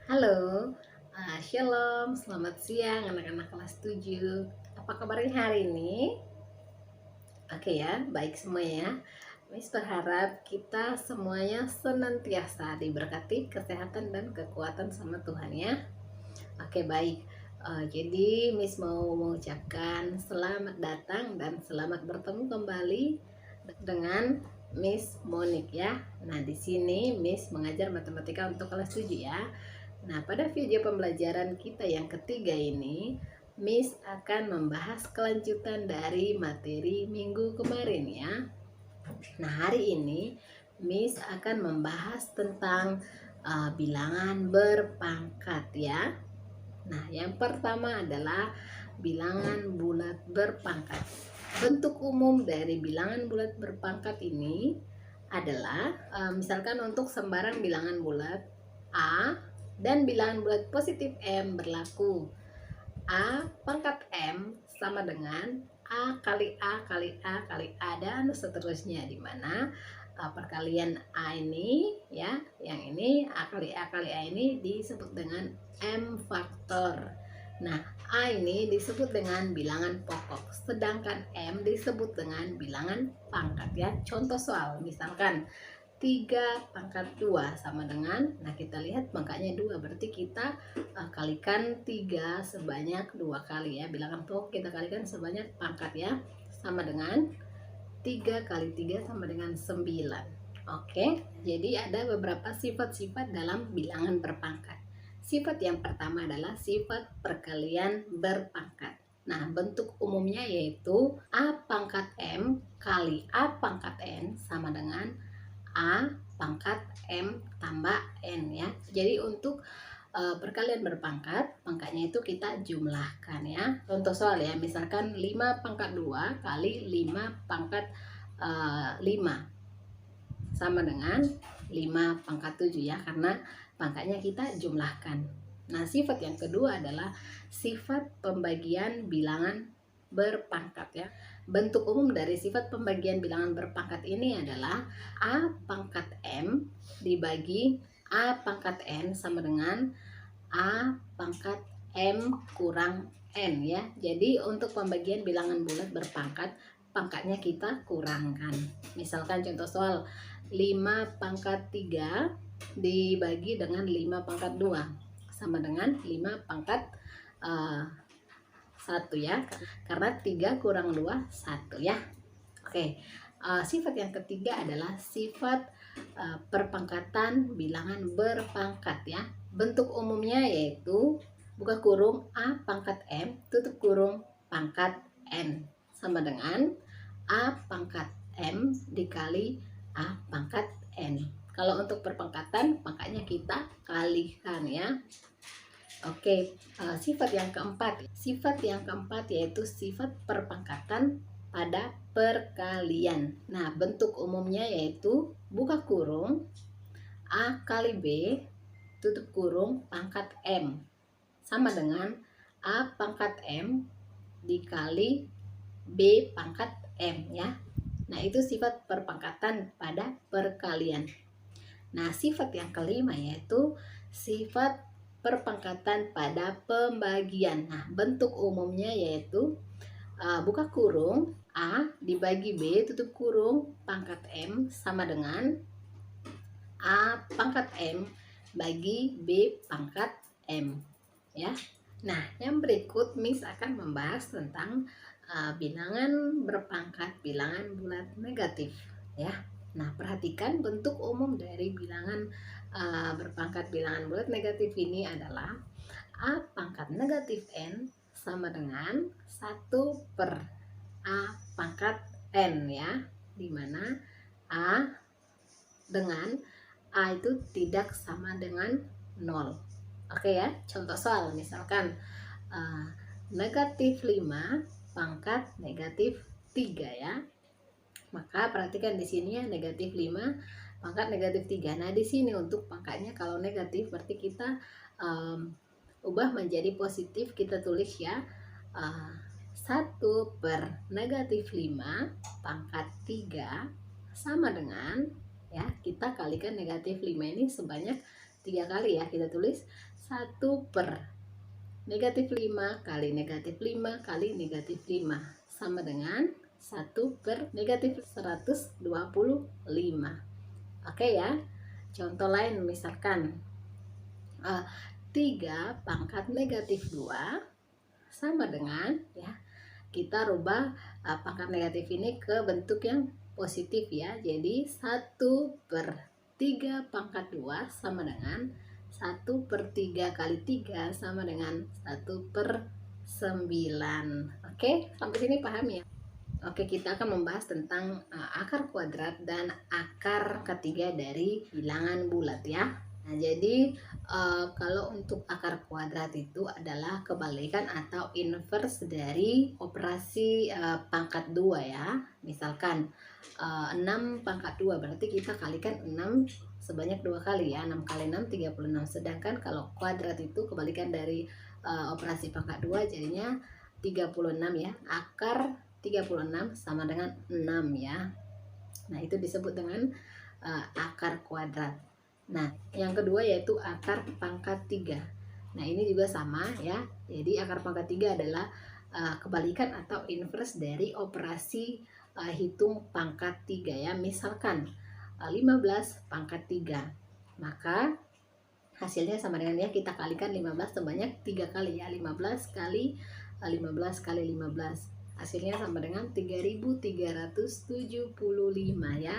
Halo, shalom, selamat siang anak-anak kelas 7. Apa kabarnya hari ini? Oke ya, baik semua ya. Miss berharap kita semuanya senantiasa diberkati kesehatan dan kekuatan sama Tuhan ya. Oke baik, jadi Miss mau mengucapkan selamat datang dan selamat bertemu kembali dengan Miss Monik ya. Nah di sini Miss mengajar matematika untuk kelas 7 ya. Nah, pada video pembelajaran kita yang ketiga ini, Miss akan membahas kelanjutan dari materi minggu kemarin ya. Nah, hari ini Miss akan membahas tentang bilangan berpangkat ya. Nah, yang pertama adalah bilangan bulat berpangkat. Bentuk umum dari bilangan bulat berpangkat ini adalah misalkan untuk sembarang bilangan bulat A dan bilangan bulat positif M berlaku. A pangkat M sama dengan A kali A kali A kali A dan seterusnya, di mana perkalian A ini ya, yang ini A kali A kali A ini disebut dengan M faktor. Nah, A ini disebut dengan bilangan pokok, sedangkan M disebut dengan bilangan pangkat ya. Contoh soal, misalkan 3 pangkat 2 sama dengan, nah kita lihat pangkatnya 2, berarti kita kalikan 3 sebanyak 2 kali ya. Bilangan pokok kita kalikan sebanyak pangkat ya, sama dengan 3 kali 3 sama dengan 9. Oke, jadi ada beberapa sifat-sifat dalam bilangan berpangkat. Sifat yang pertama adalah sifat perkalian berpangkat. Nah, bentuk umumnya yaitu A pangkat M kali A pangkat N sama dengan A pangkat M tambah N ya. Jadi untuk perkalian berpangkat, pangkatnya itu kita jumlahkan ya. Contoh soal ya, misalkan 5 pangkat 2 kali 5 pangkat 5 sama dengan 5 pangkat 7 ya, karena pangkatnya kita jumlahkan. Nah, sifat yang kedua adalah sifat pembagian bilangan berpangkat ya. Bentuk umum dari sifat pembagian bilangan berpangkat ini adalah A pangkat M dibagi A pangkat N sama dengan A pangkat M kurang N ya. Jadi untuk pembagian bilangan bulat berpangkat, pangkatnya kita kurangkan. Misalkan contoh soal 5 pangkat 3 dibagi dengan 5 pangkat 2 sama dengan 5 pangkat 1 ya, karena 3 kurang 2 1 ya. Oke, sifat yang ketiga adalah sifat perpangkatan bilangan berpangkat ya. Bentuk umumnya yaitu buka kurung A pangkat M tutup kurung pangkat N sama dengan A pangkat M dikali A pangkat N. Kalau untuk perpangkatan, pangkatnya kita kalikan ya. Oke, sifat yang keempat. Sifat yang keempat yaitu sifat perpangkatan pada perkalian. Nah, bentuk umumnya yaitu buka kurung A kali B tutup kurung pangkat M sama dengan A pangkat M dikali B pangkat M ya. Nah, itu sifat perpangkatan pada perkalian. Nah, sifat yang kelima yaitu sifat perpangkatan pada pembagian. Nah, bentuk umumnya yaitu buka kurung A dibagi B tutup kurung pangkat M sama dengan A pangkat M bagi B pangkat M ya. Nah, yang berikut Miss akan membahas tentang bilangan berpangkat bilangan bulat negatif ya. Nah, perhatikan bentuk umum dari bilangan berpangkat bilangan bulat negatif ini adalah A pangkat negatif N sama dengan 1 per A pangkat N ya, dimana A dengan A itu tidak sama dengan 0. Oke ya, contoh soal misalkan negatif 5 pangkat negatif 3 ya. Maka perhatikan di sini ya, negatif 5 pangkat negatif 3. Nah, di sini untuk pangkatnya kalau negatif berarti kita ubah menjadi positif, kita tulis ya 1 per negatif 5 pangkat 3 sama dengan ya, kita kalikan negatif 5 ini sebanyak 3 kali ya, kita tulis 1 per negatif 5 kali negatif 5 kali negatif 5 sama dengan 1 per negatif 125. Oke ya. Contoh lain misalkan 3 pangkat negatif 2 sama dengan ya, kita rubah pangkat negatif ini ke bentuk yang positif ya. Jadi 1 per 3 pangkat 2 sama dengan 1 per 3 kali 3 sama dengan 1 per 9. Oke, sampai sini paham ya? Oke, kita akan membahas tentang akar kuadrat dan akar ketiga dari bilangan bulat ya. Nah, jadi kalau untuk akar kuadrat itu adalah kebalikan atau inverse dari operasi pangkat 2 ya. Misalkan 6 pangkat 2 berarti kita kalikan 6 sebanyak 2 kali ya. 6 kali 6 36. Sedangkan kalau kuadrat itu kebalikan dari operasi pangkat 2 jadinya 36 ya. Akar 36 sama dengan 6 ya. Nah, itu disebut dengan akar kuadrat. Nah, yang kedua yaitu akar pangkat 3. Nah, ini juga sama ya. Jadi akar pangkat 3 adalah kebalikan atau inverse dari operasi hitung pangkat 3 ya. Misalkan 15 pangkat 3. Maka hasilnya sama dengan ya, kita kalikan 15 sebanyak 3 kali ya. 15 kali 15 kali 15. Hasilnya sama dengan 3375 ya.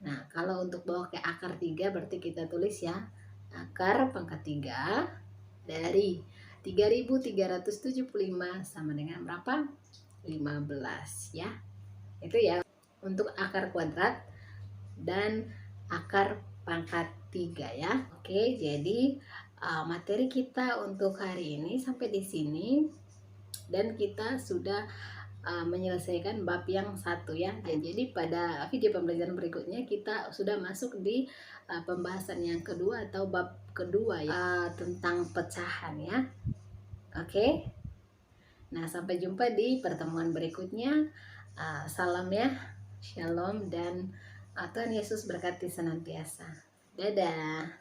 Nah, kalau untuk bawa ke akar 3 berarti kita tulis ya, akar pangkat 3 dari 3375 sama dengan berapa? 15 ya. Itu ya untuk akar kuadrat dan akar pangkat 3 ya. Oke, jadi materi kita untuk hari ini sampai di sini. Dan kita sudah menyelesaikan bab yang 1 ya. Jadi pada video pembelajaran berikutnya kita sudah masuk di pembahasan yang kedua atau bab kedua ya, tentang pecahan ya. Oke. Nah, sampai jumpa di pertemuan berikutnya. Salam ya. Shalom dan Tuhan Yesus berkati senantiasa. Dadah.